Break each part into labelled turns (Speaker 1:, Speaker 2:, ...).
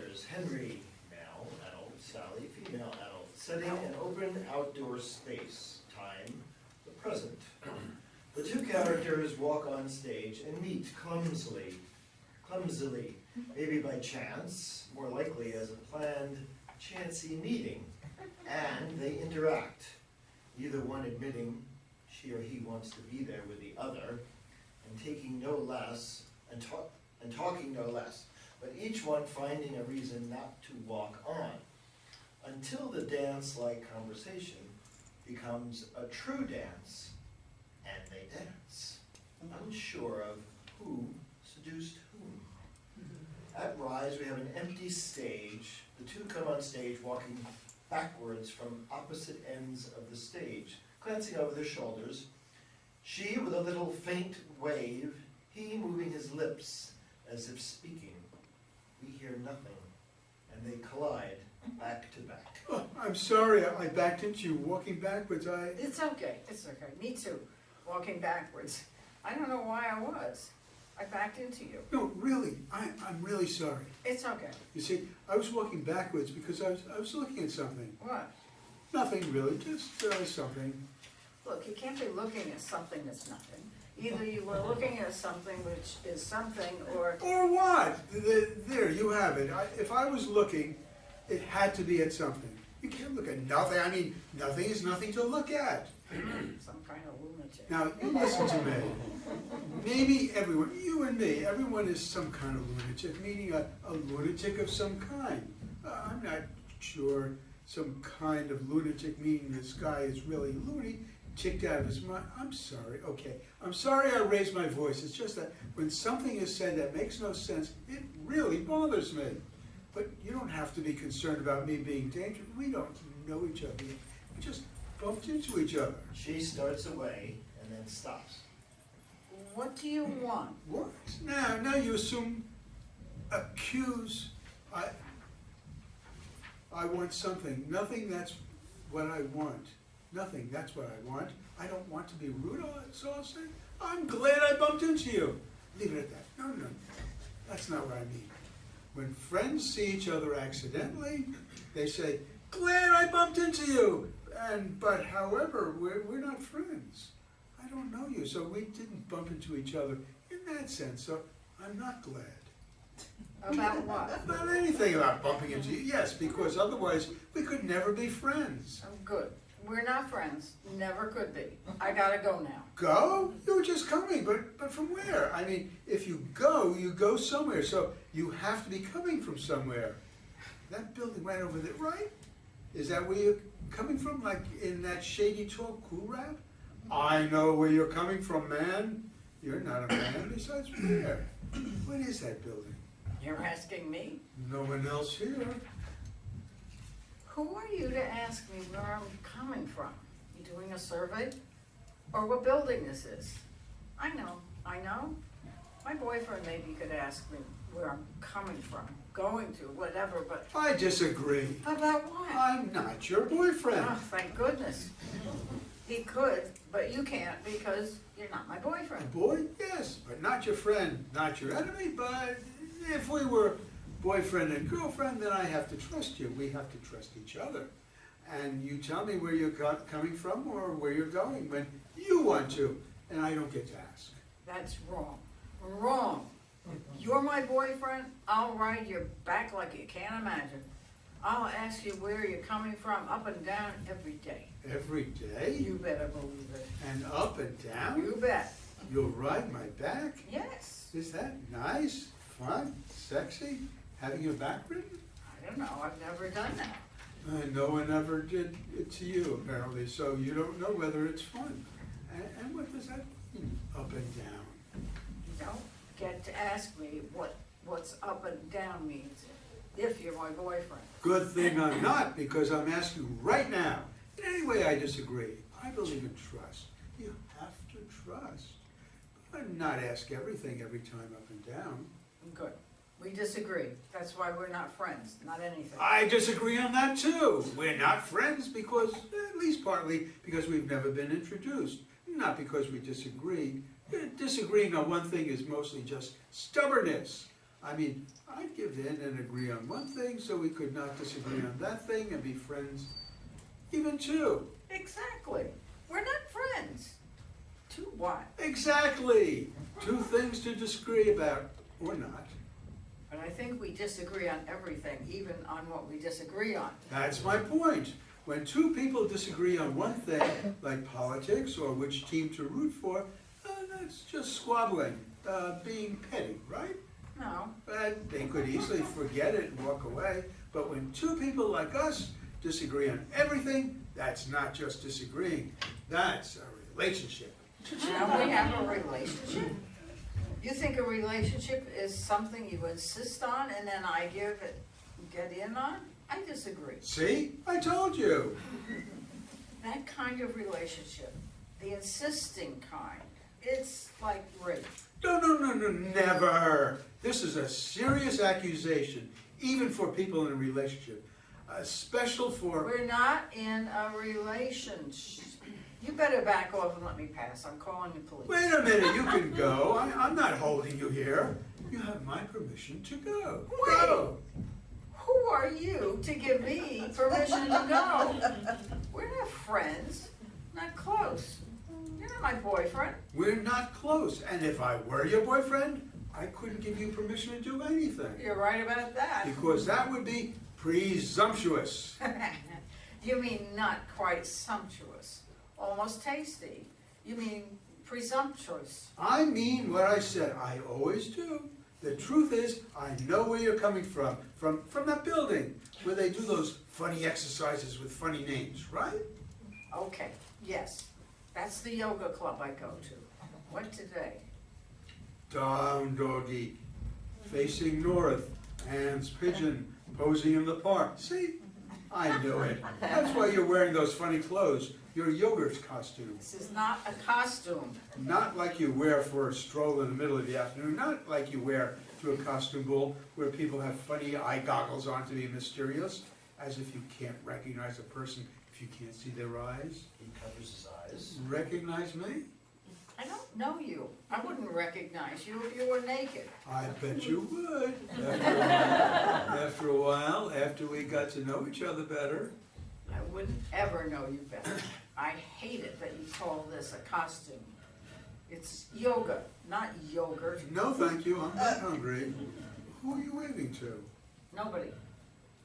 Speaker 1: characters, Henry, male, adult, Sally, female, adult, setting an open outdoor space, time, the present. The two characters walk on stage and meet clumsily, maybe by chance, more likely as a planned, chancy meeting, and they interact, either one admitting she or he wants to be there with the other, and taking no less, and talking no less, but each one finding a reason not to walk on, until the dance-like conversation becomes a true dance, and they dance, unsure of who seduced whom. At Rise, we have an empty stage. The two come on stage walking backwards from opposite ends of the stage, glancing over their shoulders. She with a little faint wave, he moving his lips as if speaking. We hear nothing, and they collide back to back.
Speaker 2: Oh, I'm sorry, I backed into you walking backwards.
Speaker 3: It's okay, me too, walking backwards. I don't know why I was. I backed into you.
Speaker 2: No, really, I'm really sorry.
Speaker 3: It's okay.
Speaker 2: You see, I was walking backwards because I was looking at something.
Speaker 3: What?
Speaker 2: Nothing really, just something.
Speaker 3: Look, you can't be looking at something that's nothing. Either you were looking at something which is something, or...
Speaker 2: Or what? There, you have it. If I was looking, it had to be at something. You can't look at nothing. I mean, nothing is nothing to look at.
Speaker 3: Some kind of lunatic.
Speaker 2: Now, you listen to me. Maybe everyone, you and me, everyone is some kind of lunatic, meaning a lunatic of some kind. I'm not sure some kind of lunatic, meaning this guy is really loony, ticked out of his mind. I'm sorry, okay. I'm sorry I raised my voice. It's just that when something is said that makes no sense, it really bothers me. But you don't have to be concerned about me being dangerous. We don't know each other. We just bumped into each other.
Speaker 1: She starts away and then stops.
Speaker 3: What do you want?
Speaker 2: What? Now you accuse. I want something. Nothing, that's what I want. Nothing, that's what I want. I don't want to be rude, so I'll say, I'm glad I bumped into you. Leave it at that. No, that's not what I mean. When friends see each other accidentally, they say, glad I bumped into you. But however, we're not friends. I don't know you, so we didn't bump into each other in that sense, so I'm not glad.
Speaker 3: About what?
Speaker 2: About anything about bumping into you, yes, because otherwise we could never be friends.
Speaker 3: Oh, good. We're not friends. Never could be. I gotta go now.
Speaker 2: Go? You were just coming, but from where? I mean, if you go somewhere, so you have to be coming from somewhere. That building right over there, right? Is that where you're coming from, like in that shady talk cool rap? I know where you're coming from, man. You're not a man, besides where? What is that building?
Speaker 3: You're asking me?
Speaker 2: No one else here.
Speaker 3: Who are you to ask me where I'm coming from? You doing a survey? Or what building this is? I know. My boyfriend maybe could ask me where I'm coming from, going to, whatever, but...
Speaker 2: I disagree.
Speaker 3: About what?
Speaker 2: I'm not your boyfriend.
Speaker 3: Oh, thank goodness. He could, but you can't because you're not my boyfriend.
Speaker 2: Boy, yes, but not your friend, not your enemy, but if we were boyfriend and girlfriend, then I have to trust you. We have to trust each other. And you tell me where you're coming from or where you're going when you want to, and I don't get to ask.
Speaker 3: That's wrong. Wrong. You're my boyfriend, I'll ride your back like you can't imagine. I'll ask you where you're coming from, up and down, every day.
Speaker 2: Every day?
Speaker 3: You better believe it.
Speaker 2: And up and down?
Speaker 3: You bet.
Speaker 2: You'll ride my back?
Speaker 3: Yes.
Speaker 2: Is that nice, fun, sexy, having your back ridden?
Speaker 3: I don't know, I've never done that.
Speaker 2: No one ever did it to you, apparently, so you don't know whether it's fun. And what does that mean, up and down?
Speaker 3: You don't get to ask me what's up and down means if you're my boyfriend.
Speaker 2: Good thing I'm not, because I'm asking you right now. In any way I disagree. I believe in trust. You have to trust. But not ask everything every time up and down.
Speaker 3: Good. We disagree. That's why we're not friends, not anything.
Speaker 2: I disagree on that too. We're not friends because, at least partly, because we've never been introduced. Not because we disagree. Disagreeing on one thing is mostly just stubbornness. I mean, I'd give in and agree on one thing so we could not disagree on that thing and be friends, even two.
Speaker 3: Exactly. We're not friends. To what?
Speaker 2: Exactly. Two things to disagree about, or not.
Speaker 3: But I think we disagree on everything, even on what we disagree on.
Speaker 2: That's my point. When two people disagree on one thing, like politics or which team to root for, that's just squabbling, being petty, right?
Speaker 3: No.
Speaker 2: But they could easily forget it and walk away. But when two people like us disagree on everything, that's not just disagreeing, that's a relationship.
Speaker 3: Now we have a relationship? You think a relationship is something you insist on and then I get in on? I disagree.
Speaker 2: See? I told you.
Speaker 3: That kind of relationship, the insisting kind, it's like rape.
Speaker 2: No, never. This is a serious accusation, even for people in a relationship. Special for...
Speaker 3: We're not in a relationship. You better back off and let me pass. I'm calling the police.
Speaker 2: Wait a minute, you can go. I'm not holding you here. You have my permission to go.
Speaker 3: Wait.
Speaker 2: Go.
Speaker 3: Who are you to give me permission to go? We're not friends, not close. You're not my boyfriend.
Speaker 2: We're not close, and if I were your boyfriend, I couldn't give you permission to do anything.
Speaker 3: You're right about that.
Speaker 2: Because that would be presumptuous.
Speaker 3: You mean not quite sumptuous, almost tasty. You mean presumptuous.
Speaker 2: I mean what I said. I always do. The truth is, I know where you're coming from that building, where they do those funny exercises with funny names, right?
Speaker 3: Okay, yes. That's the yoga club I go to. What today?
Speaker 2: Down doggy, facing north, hands pigeon, posing in the park. See? I knew it. That's why you're wearing those funny clothes, your yogurt costume.
Speaker 3: This is not a costume.
Speaker 2: Not like you wear for a stroll in the middle of the afternoon, not like you wear to a costume ball where people have funny eye goggles on to be mysterious, as if you can't recognize a person if you can't see their eyes.
Speaker 1: He covers his eyes.
Speaker 2: Recognize me?
Speaker 3: I don't know you. I wouldn't recognize you if you were naked.
Speaker 2: I bet you would. After a while, after we got to know each other better.
Speaker 3: I wouldn't ever know you better. I hate it that you call this a costume. It's yoga, not yogurt.
Speaker 2: No, thank you, I'm not hungry. Who are you waving to?
Speaker 3: Nobody.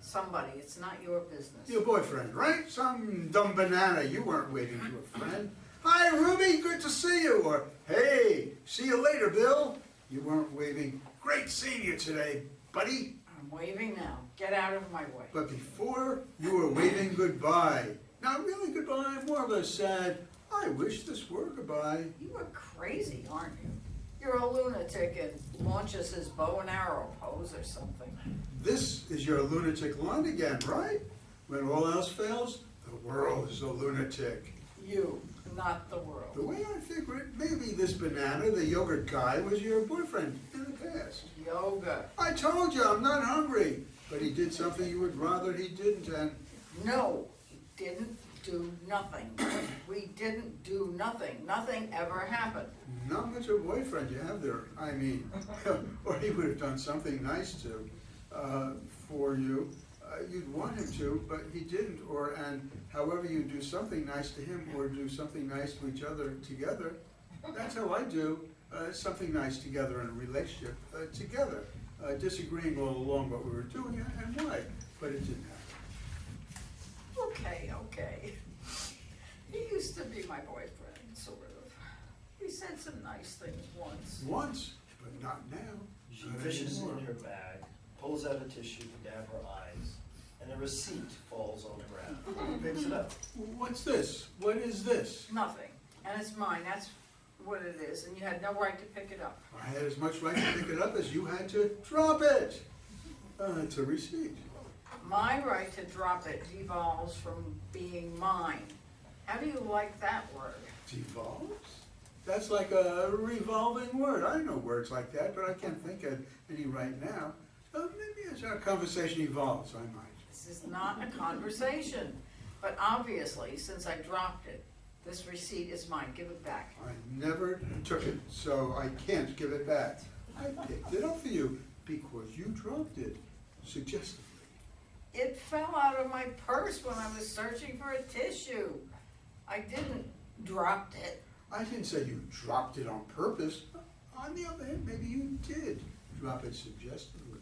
Speaker 3: Somebody. It's not your business.
Speaker 2: Your boyfriend, right? Some dumb banana. You weren't waving to a friend. Hi, Ruby, good to see you. Or, hey, see you later, Bill. You weren't waving. Great seeing you today, buddy.
Speaker 3: I'm waving now. Get out of my way.
Speaker 2: But before, you were waving goodbye. Not really goodbye, more of a sad, I wish this were goodbye.
Speaker 3: You are crazy, aren't you? You're a lunatic and launches his bow and arrow pose or something.
Speaker 2: This is your lunatic line again, right? When all else fails, the world is a lunatic.
Speaker 3: You, not the world.
Speaker 2: The way I figure it, maybe this banana, the yogurt guy, was your boyfriend in the past.
Speaker 3: Yoga.
Speaker 2: I told you, I'm not hungry. But he did something you would rather he didn't, and...
Speaker 3: No, he didn't do nothing. We didn't do nothing. Nothing ever happened.
Speaker 2: Not much of a boyfriend you have there. I mean, or he would have done something nice for you. You'd want him to, but he didn't. And however you do something nice to him or do something nice to each other together, that's how I do something nice together in a relationship together. Disagreeing all along what we were doing and why, but it didn't happen.
Speaker 3: Okay. He used to be my boyfriend, sort of. We said some nice things once.
Speaker 2: Once, but not now.
Speaker 1: She
Speaker 2: Not
Speaker 1: fishes
Speaker 2: anymore.
Speaker 1: in her bag, pulls out a tissue to dab her eyes, and a receipt falls on the ground. He picks it up.
Speaker 2: What's this? What is this?
Speaker 3: Nothing. And it's mine. That's what it is. And you had no right to pick it up.
Speaker 2: I had as much right to pick it up as you had to drop it. It's a receipt.
Speaker 3: My right to drop it devolves from being mine. How do you like that word?
Speaker 2: Devolves? That's like a revolving word. I know words like that, but I can't think of any right now. Maybe as our conversation evolves, I might.
Speaker 3: This is not a conversation. But obviously, since I dropped it, this receipt is mine. Give it back.
Speaker 2: I never took it, so I can't give it back. I picked it up for you. because you dropped it suggestively.
Speaker 3: It fell out of my purse when I was searching for a tissue. I didn't drop it.
Speaker 2: I didn't say you dropped it on purpose. On the other hand, maybe you did drop it suggestively.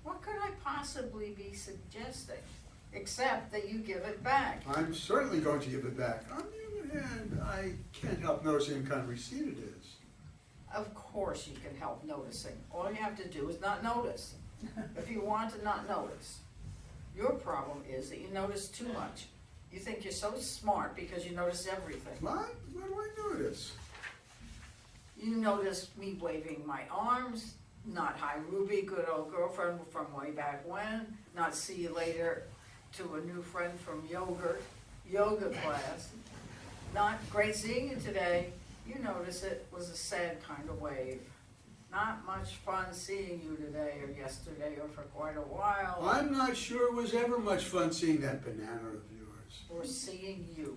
Speaker 3: What could I possibly be suggesting, except that you give it back?
Speaker 2: I'm certainly going to give it back. On the other hand, I can't help noticing what kind of receipt it is.
Speaker 3: Of course you can help noticing. All you have to do is not notice. If you want to not notice. Your problem is that you notice too much. You think you're so smart because you notice everything.
Speaker 2: What? What do I notice?
Speaker 3: You notice me waving my arms, not hi Ruby, good old girlfriend from way back when, not see you later to a new friend from yoga class, not great seeing you today. You notice it was a sad kind of wave. Not much fun seeing you today or yesterday or for quite a while.
Speaker 2: I'm not sure it was ever much fun seeing that banana of yours.
Speaker 3: Or seeing you.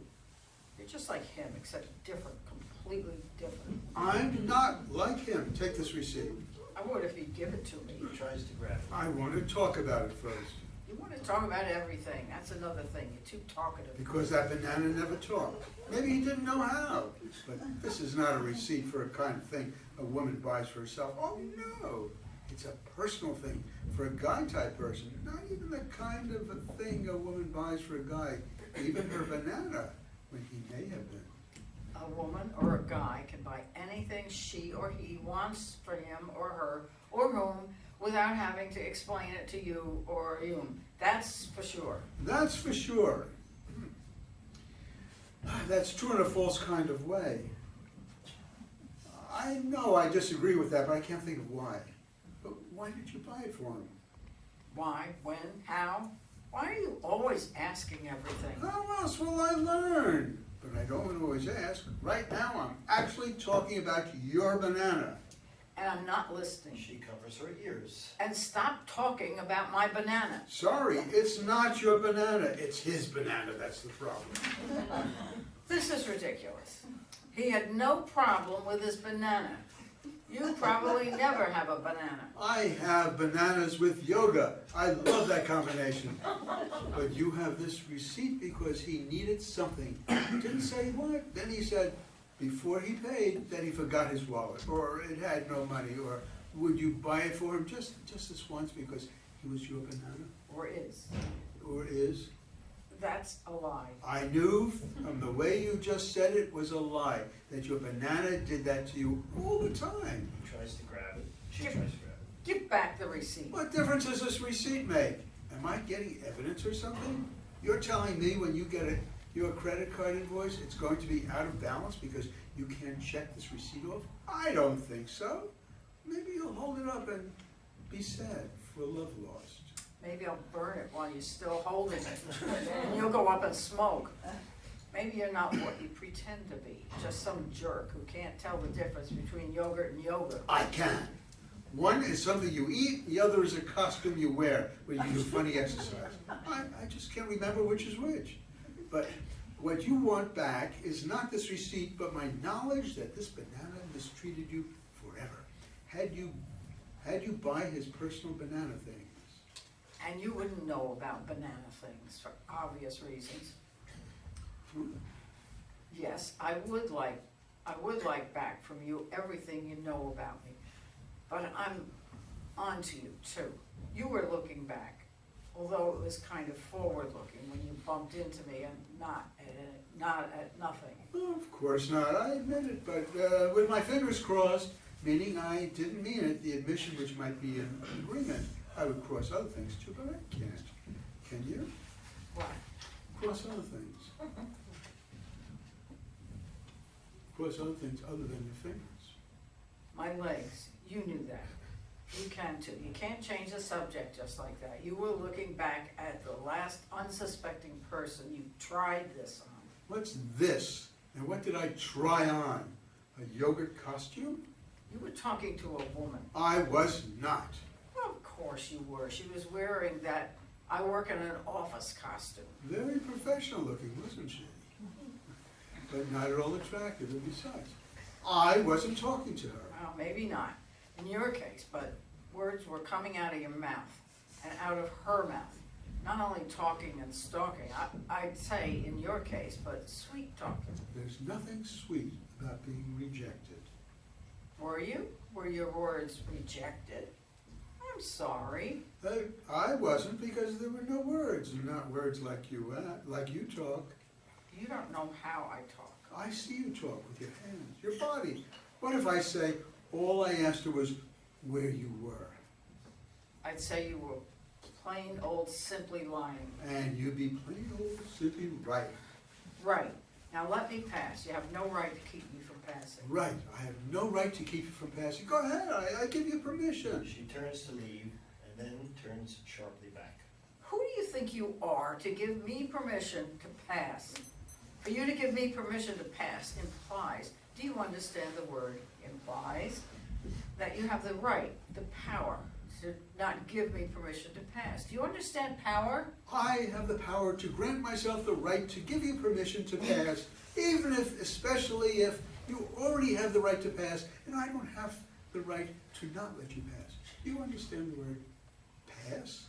Speaker 3: You're just like him, except different, completely different.
Speaker 2: I'm not like him. Take this receipt.
Speaker 3: I would if you'd give it to me.
Speaker 1: He tries to grab it.
Speaker 2: I want to talk about it first.
Speaker 3: You want to talk about everything. That's another thing. You're too talkative.
Speaker 2: Because that banana never talked. Maybe he didn't know how. But this is not a receipt for a kind of thing a woman buys for herself. Oh no, it's a personal thing for a guy-type person. Not even the kind of a thing a woman buys for a guy. Even her banana, when he may have been.
Speaker 3: A woman or a guy can buy anything she or he wants for him or her or whom without having to explain it to you or him. That's for sure.
Speaker 2: That's for sure. That's true in a false kind of way. I know I disagree with that, but I can't think of why. But why did you buy it for him?
Speaker 3: Why, when, how? Why are you always asking everything?
Speaker 2: How else will I learn? But I don't always ask. Right now I'm actually talking about your banana.
Speaker 3: And I'm not listening.
Speaker 1: She covers her ears.
Speaker 3: And stop talking about my banana.
Speaker 2: Sorry, it's not your banana. It's his banana that's the problem.
Speaker 3: This is ridiculous. He had no problem with his banana. You probably never have a banana.
Speaker 2: I have bananas with yoga. I love that combination. But you have this receipt because he needed something. Didn't say what. Then he said, before he paid, that he forgot his wallet, or it had no money, or would you buy it for him just this once because he was your banana?
Speaker 3: Or is.
Speaker 2: Or is?
Speaker 3: That's a lie.
Speaker 2: I knew from the way you just said it was a lie, that your banana did that to you all the time.
Speaker 1: He tries to grab it. She tries to grab it.
Speaker 3: Give back the receipt.
Speaker 2: What difference does this receipt make? Am I getting evidence or something? You're telling me when you get your credit card invoice, it's going to be out of balance because you can't check this receipt off? I don't think so. Maybe you'll hold it up and be sad for love lost.
Speaker 3: Maybe I'll burn it while you're still holding it. And you'll go up and smoke. Maybe you're not what you pretend to be. Just some jerk who can't tell the difference between yogurt and yogurt.
Speaker 2: I can. One is something you eat, the other is a costume you wear when you do funny exercise. I just can't remember which is which. But what you want back is not this receipt, but my knowledge that this banana mistreated you forever. Had you buy his personal banana things.
Speaker 3: And you wouldn't know about banana things for obvious reasons. Yes, I would like back from you everything you know about me. But I'm on to you too. You were looking back, although it was kind of forward-looking when you bumped into me and not at nothing.
Speaker 2: Oh, of course not, I admit it, but with my fingers crossed, meaning I didn't mean it, the admission which might be an agreement. I would cross other things too, but I can't. Can you?
Speaker 3: What?
Speaker 2: Cross other things. Cross other things other than your fingers.
Speaker 3: My legs, you knew that. You can too. You can't change the subject just like that. You were looking back at the last unsuspecting person you tried this on.
Speaker 2: What's this? And what did I try on? A yogurt costume?
Speaker 3: You were talking to a woman.
Speaker 2: I was not.
Speaker 3: Well, of course you were. She was wearing that I work in an office costume.
Speaker 2: Very professional looking, wasn't she? But not at all attractive, and besides, I wasn't talking to her.
Speaker 3: Well, maybe not in your case, but words were coming out of your mouth and out of her mouth. Not only talking and stalking, I'd say in your case, but sweet talking.
Speaker 2: There's nothing sweet about being rejected.
Speaker 3: Were you? Were your words rejected? I'm sorry.
Speaker 2: I wasn't, because there were no words, and not words like you talk.
Speaker 3: You don't know how I talk.
Speaker 2: I see you talk with your hands, your body. What if I say, all I asked her was where you were?
Speaker 3: I'd say you were plain old simply lying.
Speaker 2: And you'd be plain old simply right.
Speaker 3: Right. Now let me pass. You have no right to keep me from passing.
Speaker 2: Right, I have no right to keep you from passing. Go ahead, I give you permission.
Speaker 1: She turns to leave and then turns sharply back.
Speaker 3: Who do you think you are to give me permission to pass? For you to give me permission to pass implies, do you understand the word implies? That you have the right, the power, to not give me permission to pass. Do you understand power?
Speaker 2: I have the power to grant myself the right to give you permission to pass, even if, especially if you already have the right to pass, and I don't have the right to not let you pass. Do you understand the word pass?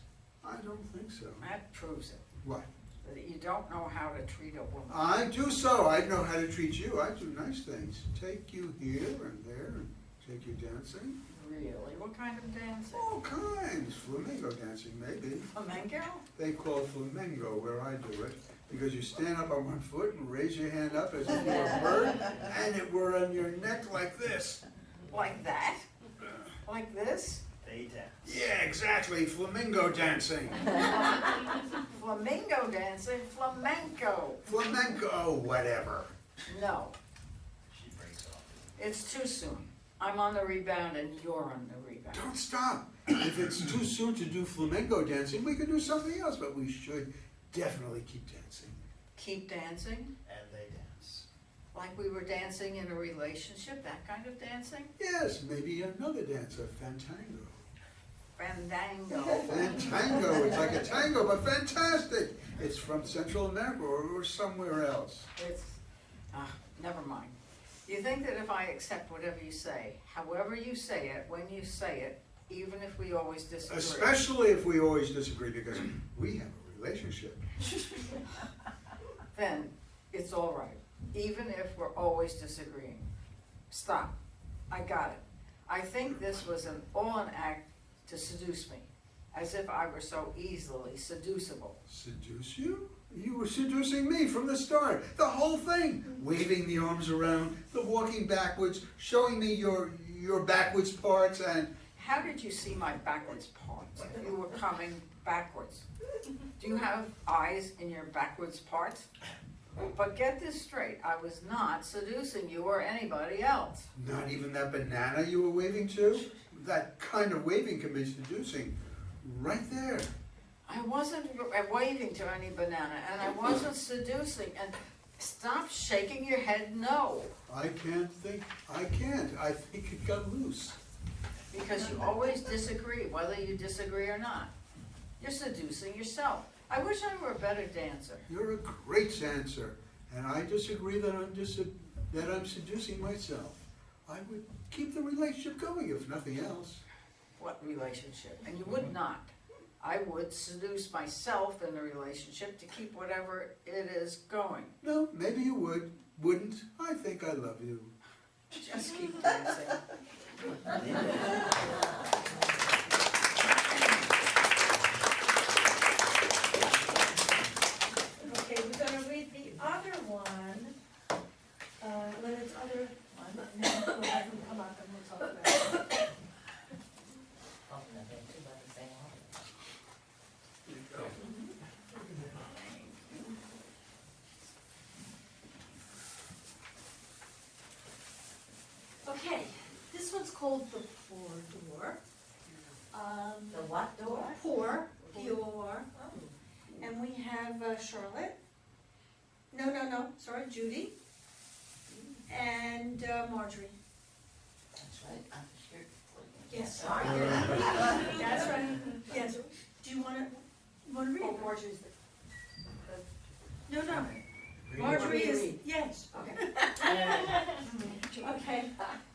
Speaker 2: I don't think so.
Speaker 3: That proves it.
Speaker 2: What?
Speaker 3: That you don't know how to treat a woman.
Speaker 2: I do so. I know how to treat you. I do nice things. Take you here and there, and take you dancing.
Speaker 3: Really? What kind of dancing?
Speaker 2: All kinds. Flamingo dancing, maybe.
Speaker 3: Flamenco?
Speaker 2: They call it flamenco where I do it, because you stand up on one foot and raise your hand up as if you were a bird, and it were on your neck like this.
Speaker 3: Like that? Like this?
Speaker 1: They dance.
Speaker 2: Yeah, exactly. Flamingo dancing.
Speaker 3: Flamingo dancing? Flamenco.
Speaker 2: Flamenco, whatever.
Speaker 3: No,
Speaker 1: She breaks off.
Speaker 3: it's too soon. I'm on the rebound and you're on the rebound.
Speaker 2: Don't stop. If it's too soon to do flamenco dancing, we can do something else, but we should definitely keep dancing.
Speaker 3: Keep dancing?
Speaker 1: And they dance.
Speaker 3: Like we were dancing in a relationship, that kind of dancing?
Speaker 2: Yes, maybe another dance, a fantango.
Speaker 3: Fandango.
Speaker 2: Fantango, it's like a tango, but fantastic. It's from Central America or somewhere else.
Speaker 3: It's, never mind. You think that if I accept whatever you say, however you say it, when you say it, even if we always disagree.
Speaker 2: Especially if we always disagree, because we have a relationship.
Speaker 3: Then it's all right, even if we're always disagreeing. Stop. I got it. I think this was all an act to seduce me, as if I were so easily seducible.
Speaker 2: Seduce you? You were seducing me from the start. The whole thing. Waving the arms around, the walking backwards, showing me your backwards parts, and...
Speaker 3: How did you see my backwards parts if you were coming backwards? Do you have eyes in your backwards parts? But get this straight, I was not seducing you or anybody else.
Speaker 2: Not even that banana you were waving to? That kind of waving can be seducing. Right there.
Speaker 3: I wasn't waving to any banana, and I wasn't seducing, and stop shaking your head no.
Speaker 2: I can't. I think it got loose.
Speaker 3: Because you always disagree, whether you disagree or not. You're seducing yourself. I wish I were a better dancer.
Speaker 2: You're a great dancer, and I disagree that I'm seducing myself. I would keep the relationship going, if nothing else.
Speaker 3: What relationship? And you would not. I would seduce myself in a relationship to keep whatever it is going.
Speaker 2: No, maybe you wouldn't. I think I love you.
Speaker 3: Just keep dancing.
Speaker 4: Okay, we're gonna read the other one, Leonard's other one, and then we'll have him come up and we'll talk about it. Okay, this one's called the Pour Door.
Speaker 5: The what door?
Speaker 4: Pour, P-O-R. And we have Charlotte. No, sorry, Judy. And Marjorie.
Speaker 5: That's right, I'm sure.
Speaker 4: Yes.
Speaker 5: Sorry.
Speaker 4: That's right, yes. Do you wanna read?
Speaker 3: Oh, Marjorie's
Speaker 4: No. Marjorie is, yes. Okay,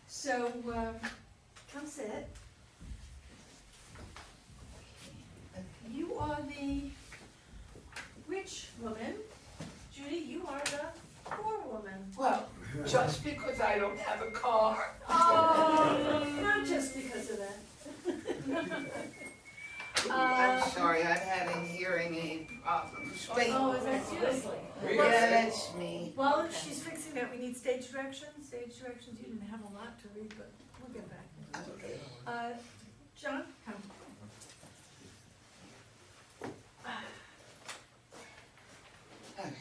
Speaker 4: so, come sit.
Speaker 6: Just because I don't have a car.
Speaker 4: Oh, not just because of that.
Speaker 6: I'm sorry, I've had a hearing aid problem. Wait.
Speaker 4: Oh, is that seriously?
Speaker 6: Yeah, that's me.
Speaker 4: Well, she's fixing that, we need stage directions, you didn't have a lot to read, but we'll get back.
Speaker 6: Okay.
Speaker 4: John, come.
Speaker 6: All right.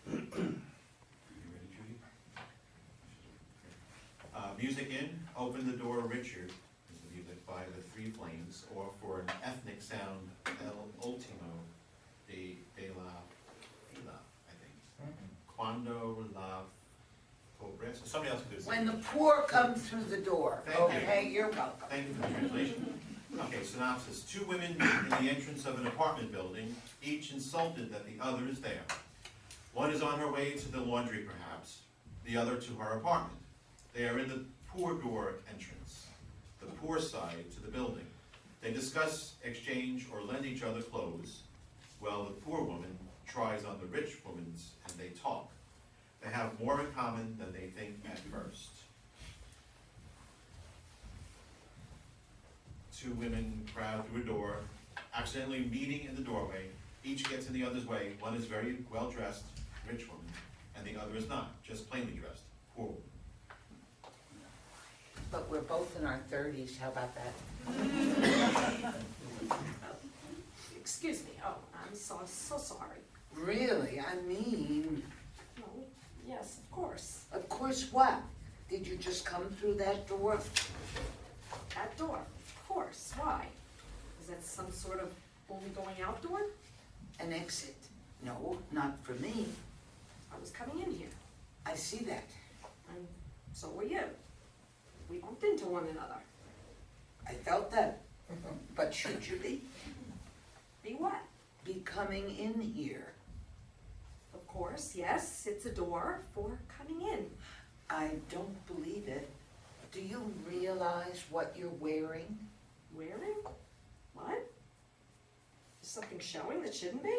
Speaker 7: You ready, Judy? Music in, Open the Door Richard is the music by the Three Flames, or for an ethnic sound, El Ultimo de la, I think. Cuando la pobreza, somebody else could.
Speaker 6: When the poor come through the door,
Speaker 7: Thank you.
Speaker 6: okay, you're welcome.
Speaker 7: Thank you for the translation. Okay, synopsis. Two women meet in the entrance of an apartment building, each insulted that the other is there. One is on her way to the laundry, perhaps, the other to her apartment. They are in the poor door entrance, the poor side to the building. They discuss, exchange, or lend each other clothes, while the poor woman tries on the rich woman's, and they talk. They have more in common than they think at first. Two women crowd through a door, accidentally meeting in the doorway. Each gets in the other's way. One is very well dressed, rich woman, and the other is not, just plainly dressed, poor woman.
Speaker 6: But we're both in our 30s, how about that?
Speaker 8: Excuse me, oh, I'm so sorry.
Speaker 6: Really, I mean,
Speaker 8: No, yes, of course.
Speaker 6: of course what? Did you just come through that door?
Speaker 8: That door, of course, why? Is that some sort of only going out door?
Speaker 6: An exit? No, not for me.
Speaker 8: I was coming in here,
Speaker 6: I see that.
Speaker 8: and so were you. We bumped into one another.
Speaker 6: I felt that. But should you be
Speaker 8: Be what?
Speaker 6: coming in here?
Speaker 8: Of course, yes, it's a door for coming in.
Speaker 6: I don't believe it. Do you realize what you're wearing?
Speaker 8: Wearing? What? Is something showing that shouldn't be?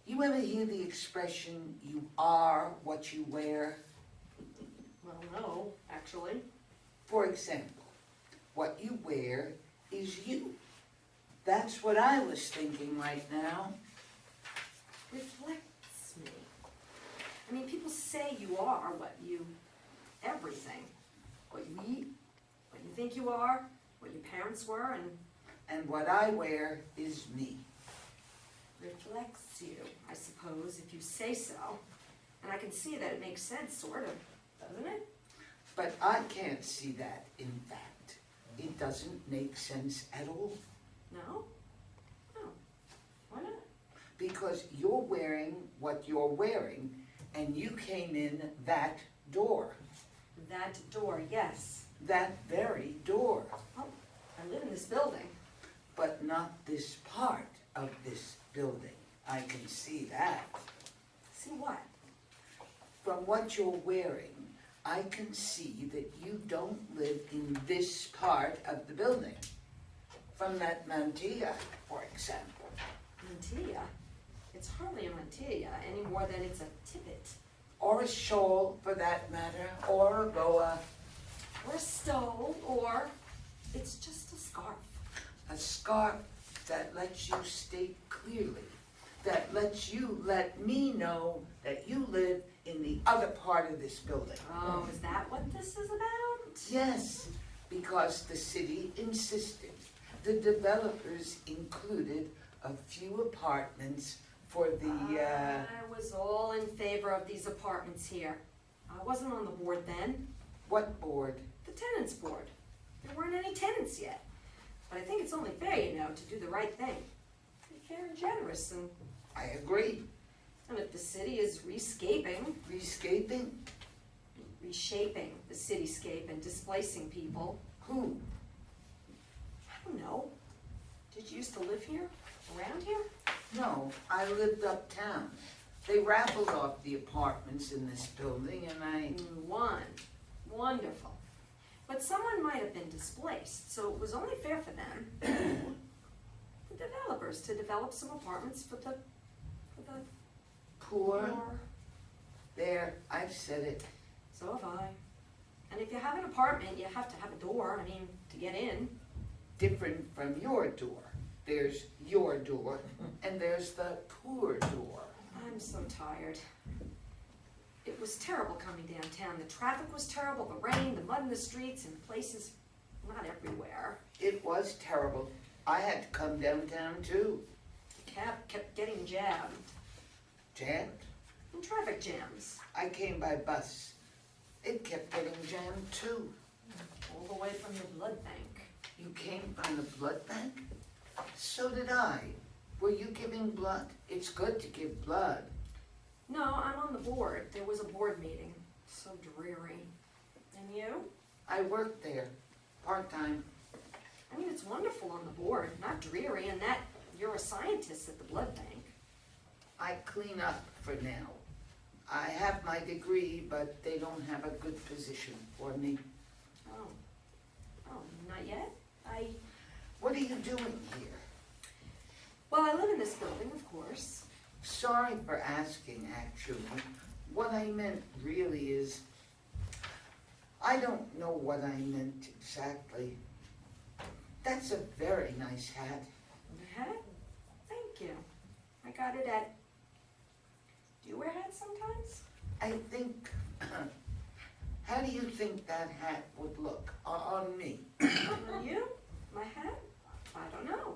Speaker 6: You ever hear the expression, you are what you wear?
Speaker 8: Well, no, actually.
Speaker 6: For example, what you wear is you. That's what I was thinking right now.
Speaker 8: Reflects me. I mean, people say you are everything. What you eat, what you think you are, what your parents were, and
Speaker 6: And what I wear is me.
Speaker 8: reflects you, I suppose, if you say so. And I can see that it makes sense, sort of, doesn't it?
Speaker 6: But I can't see that, in fact. It doesn't make sense at all.
Speaker 8: No? No. Why not?
Speaker 6: Because you're wearing what you're wearing, and you came in that door.
Speaker 8: That door, yes.
Speaker 6: That very door.
Speaker 8: Oh, I live in this building.
Speaker 6: But not this part of this building. I can see that.
Speaker 8: See what?
Speaker 6: From what you're wearing, I can see that you don't live in this part of the building. From that mantilla, for example.
Speaker 8: Mantilla? It's hardly a mantilla any more than it's a tippet.
Speaker 6: Or a shawl, for that matter, or a boa.
Speaker 8: Or a stole, or it's just a scarf.
Speaker 6: A scarf that lets you state clearly, that lets you let me know that you live in the other part of this building.
Speaker 8: Oh, is that what this is about?
Speaker 6: Yes, because the city insisted. The developers included a few apartments for the,
Speaker 8: I was all in favor of these apartments here. I wasn't on the board then,
Speaker 6: what board?
Speaker 8: the tenants board. There weren't any tenants yet. But I think it's only fair, you know, to do the right thing. Be fair and generous, and
Speaker 6: I agree.
Speaker 8: if the city is reshaping the cityscape and displacing people,
Speaker 6: Who?
Speaker 8: I don't know. Did you used to live here? Around here?
Speaker 6: No, I lived uptown. They raffled off the apartments in this building and I...
Speaker 8: Wonderful. But someone might have been displaced, so it was only fair for them. developers to develop some apartments for the
Speaker 6: Poor,
Speaker 8: poor.
Speaker 6: there, I've said it.
Speaker 8: So have I. And if you have an apartment, you have to have a door, to get in.
Speaker 6: Different from your door. There's your door, and there's the poor door.
Speaker 8: I'm so tired. It was terrible coming downtown. The traffic was terrible, the rain, the mud in the streets, and places not everywhere.
Speaker 6: It was terrible. I had to come downtown too.
Speaker 8: The cab kept getting jammed.
Speaker 6: Jammed?
Speaker 8: And traffic jams.
Speaker 6: I came by bus. It kept getting jammed too.
Speaker 8: All the way from your blood bank.
Speaker 6: You came from the blood bank? So did I. Were you giving blood? It's good to give blood.
Speaker 8: No, I'm on the board. There was a board meeting. So dreary. And you?
Speaker 6: I worked there, part-time.
Speaker 8: It's wonderful on the board, not dreary, and that you're a scientist at the blood bank.
Speaker 6: I clean up for now. I have my degree, but they don't have a good position for me.
Speaker 8: Oh, not yet?
Speaker 6: What are you doing here?
Speaker 8: Well, I live in this building, of course.
Speaker 6: Sorry for asking, actually. What I meant really is, I don't know what I meant exactly. That's a very nice hat.
Speaker 8: Hat? Thank you. I got it at... Do you wear hats sometimes?
Speaker 6: I think, how do you think that hat would look on me?
Speaker 8: On you? My hat? I don't know.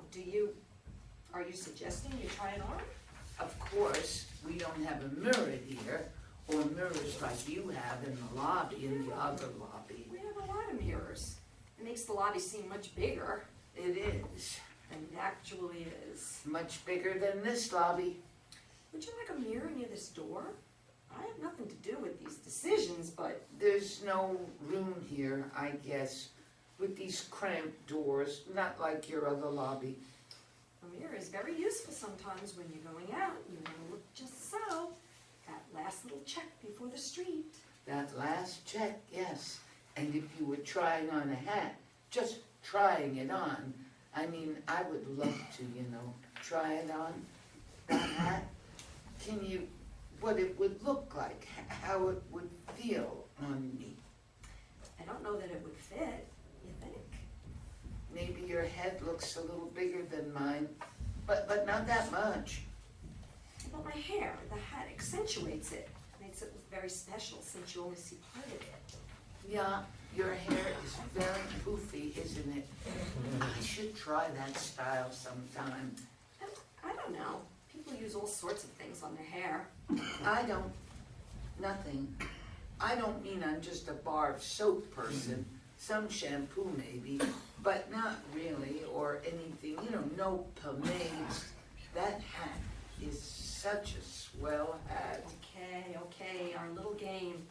Speaker 8: Are you suggesting you try it on?
Speaker 6: Of course, we don't have a mirror here, or mirrors like you have in the lobby, in the other lobby.
Speaker 8: We have a lot of mirrors. It makes the lobby seem much bigger
Speaker 6: It is.
Speaker 8: than it actually is.
Speaker 6: Much bigger than this lobby.
Speaker 8: Would you like a mirror near this door? I have nothing to do with these decisions, but
Speaker 6: There's no room here, I guess, with these cramped doors, not like your other lobby.
Speaker 8: a mirror is very useful sometimes when you're going out. You want to look just so. That last little check before the street.
Speaker 6: That last check, yes. And if you were trying on a hat, just trying it on, I would love to, try it on, that hat. Can you, what it would look like, how it would feel on me?
Speaker 8: I don't know that it would fit, you think?
Speaker 6: Maybe your head looks a little bigger than mine, but not that much.
Speaker 8: Well, my hair, the hat accentuates it. Makes it look very special since you only see part of it.
Speaker 6: Yeah, your hair is very poofy, isn't it? I should try that style sometime.
Speaker 8: I don't know. People use all sorts of things on their hair.
Speaker 6: I don't. Nothing. I don't mean I'm just a bar of soap person. Some shampoo maybe, but not really, or anything, no pomades. That hat is such a swell hat.
Speaker 8: Okay, our little game.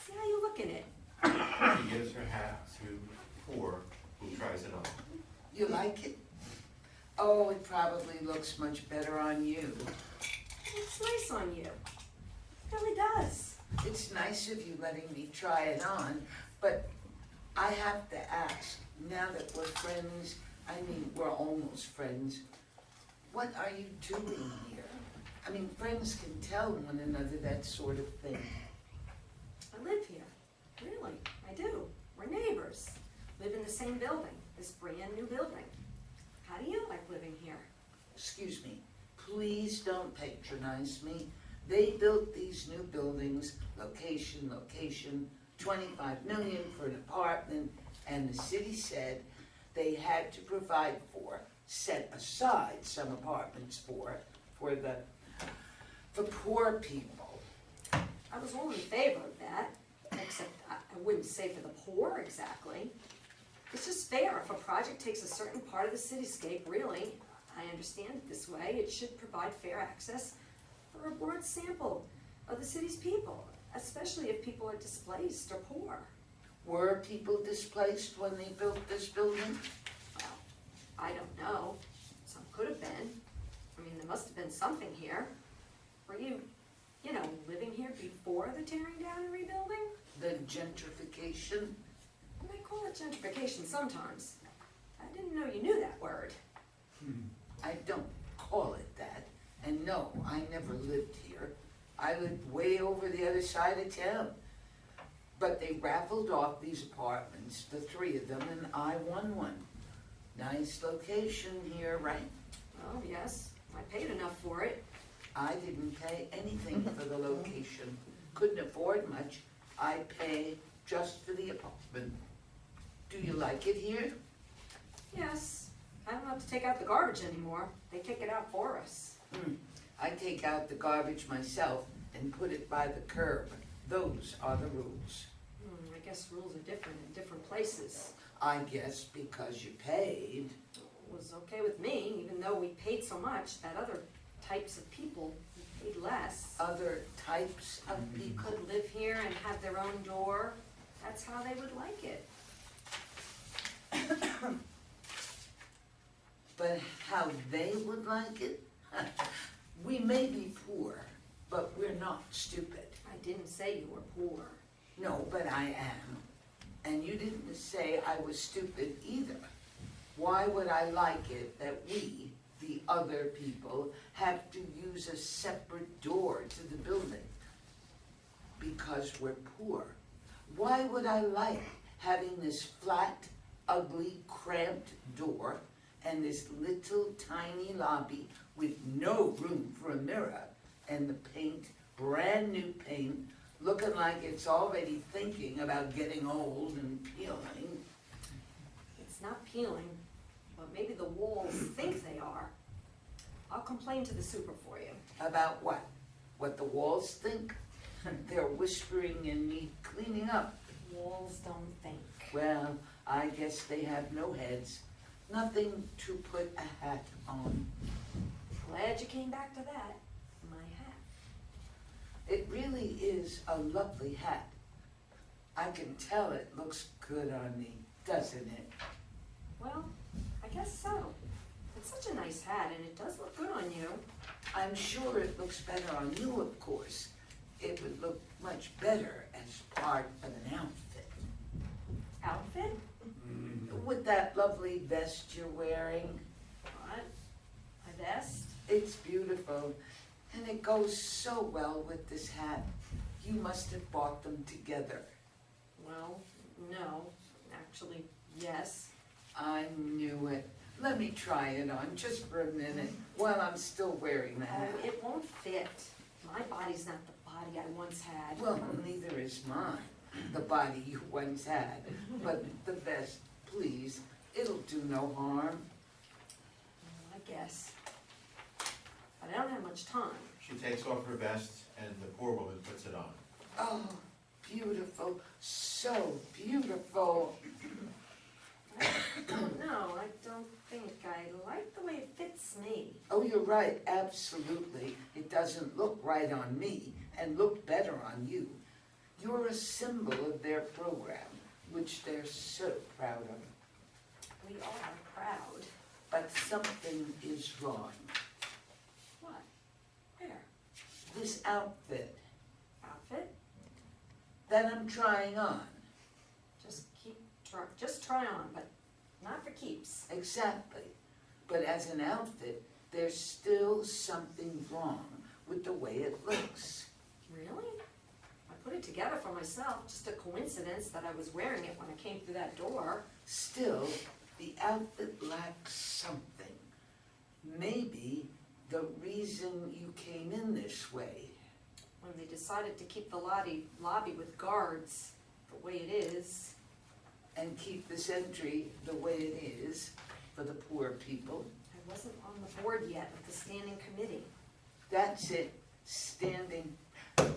Speaker 8: See how you look in it.
Speaker 7: She gives her hat to poor who tries it on.
Speaker 6: You like it? Oh, it probably looks much better on you.
Speaker 8: It looks nice on you. It really does.
Speaker 6: It's nice of you letting me try it on, but I have to ask, now that we're friends, we're almost friends, what are you doing here? Friends can tell one another that sort of thing.
Speaker 8: I live here. Really, I do. We're neighbors. Live in the same building, this brand new building. How do you like living here?
Speaker 6: Excuse me, please don't patronize me. They built these new buildings, location, 25 million for an apartment, and the city said they had to provide set aside some apartments for poor people.
Speaker 8: I was all in favor of that, except I wouldn't say for the poor exactly. It's just fair. If a project takes a certain part of the cityscape, really, I understand it this way, it should provide fair access for a broad sample of the city's people, especially if people are displaced or poor.
Speaker 6: Were people displaced when they built this building?
Speaker 8: Well, I don't know. Some could have been. There must have been something here. Were you living here before the tearing down and rebuilding?
Speaker 6: The gentrification?
Speaker 8: They call it gentrification sometimes. I didn't know you knew that word.
Speaker 6: I don't call it that. And no, I never lived here. I lived way over the other side of town. But they raffled off these apartments, the 3 of them, and I won one. Nice location here, right?
Speaker 8: Oh, yes, I paid enough for it.
Speaker 6: I didn't pay anything for the location. Couldn't afford much. I pay just for the apartment. Do you like it here?
Speaker 8: Yes, I don't have to take out the garbage anymore. They take it out for us.
Speaker 6: I take out the garbage myself and put it by the curb. Those are the rules.
Speaker 8: I guess rules are different in different places.
Speaker 6: I guess because you paid.
Speaker 8: It was okay with me, even though we paid so much that other types of people who paid less
Speaker 6: Other types of people.
Speaker 8: could live here and have their own door. That's how they would like it.
Speaker 6: But how they would like it? We may be poor, but we're not stupid.
Speaker 8: I didn't say you were poor.
Speaker 6: No, but I am. And you didn't say I was stupid either. Why would I like it that we, the other people, have to use a separate door to the building? Because we're poor. Why would I like having this flat, ugly, cramped door and this little tiny lobby with no room for a mirror and the paint, brand new paint, looking like it's already thinking about getting old and peeling?
Speaker 8: It's not peeling, but maybe the walls think they are. I'll complain to the super for you.
Speaker 6: About what? What the walls think? They're whispering and need cleaning up.
Speaker 8: Walls don't think.
Speaker 6: Well, I guess they have no heads. Nothing to put a hat on.
Speaker 8: Glad you came back to that. My hat.
Speaker 6: It really is a lovely hat. I can tell it looks good on me, doesn't it?
Speaker 8: Well, I guess so. It's such a nice hat and it does look good on you.
Speaker 6: I'm sure it looks better on you, of course. It would look much better as part of an outfit.
Speaker 8: Outfit?
Speaker 6: With that lovely vest you're wearing.
Speaker 8: What? My vest?
Speaker 6: It's beautiful, and it goes so well with this hat. You must have bought them together.
Speaker 8: Well, no. Actually, yes.
Speaker 6: I knew it. Let me try it on just for a minute while I'm still wearing the hat.
Speaker 8: Oh, it won't fit. My body's not the body I once had.
Speaker 6: Well, neither is mine, the body you once had. But the vest, please, it'll do no harm.
Speaker 8: I guess. But I don't have much time.
Speaker 7: She takes off her vest and the poor woman puts it on.
Speaker 6: Oh, beautiful, so beautiful.
Speaker 8: No, I don't think I like the way it fits me.
Speaker 6: Oh, you're right, absolutely. It doesn't look right on me and look better on you. You're a symbol of their program, which they're so proud of.
Speaker 8: We are proud.
Speaker 6: But something is wrong.
Speaker 8: What? Where?
Speaker 6: This outfit
Speaker 8: Outfit?
Speaker 6: that I'm trying on.
Speaker 8: Just try on, but not for keeps.
Speaker 6: Exactly. But as an outfit, there's still something wrong with the way it looks.
Speaker 8: Really? I put it together for myself, just a coincidence that I was wearing it when I came through that door.
Speaker 6: Still, the outfit lacks something. Maybe the reason you came in this way.
Speaker 8: When they decided to keep the lobby with guards the way it is.
Speaker 6: And keep this entry the way it is for the poor people.
Speaker 8: I wasn't on the board yet of the standing committee.
Speaker 6: That's it, standing.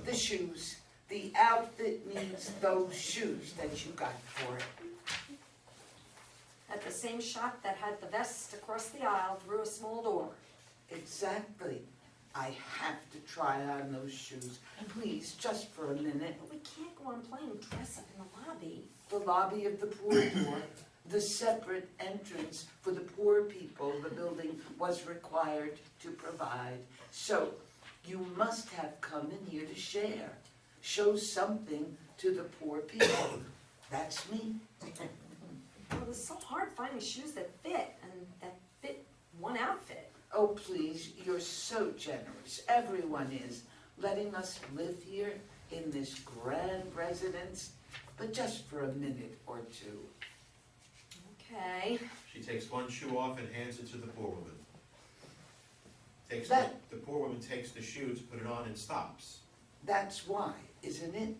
Speaker 6: The shoes. The outfit needs those shoes that you got for it.
Speaker 8: At the same shop that had the vest across the aisle through a small door.
Speaker 6: Exactly. I have to try on those shoes. Please, just for a minute.
Speaker 8: But we can't go on playing dress up in the lobby.
Speaker 6: The lobby of the poor door, the separate entrance for the poor people the building was required to provide. So, you must have come in here to share. Show something to the poor people. That's me.
Speaker 8: Well, it was so hard finding shoes that fit, and that fit one outfit.
Speaker 6: Oh, please, you're so generous. Everyone is, letting us live here in this grand residence, but just for a minute or two.
Speaker 8: Okay,
Speaker 7: She takes one shoe off and hands it to the poor woman.
Speaker 6: That-
Speaker 7: The poor woman takes the shoe to put it on and stops.
Speaker 6: That's why, isn't it?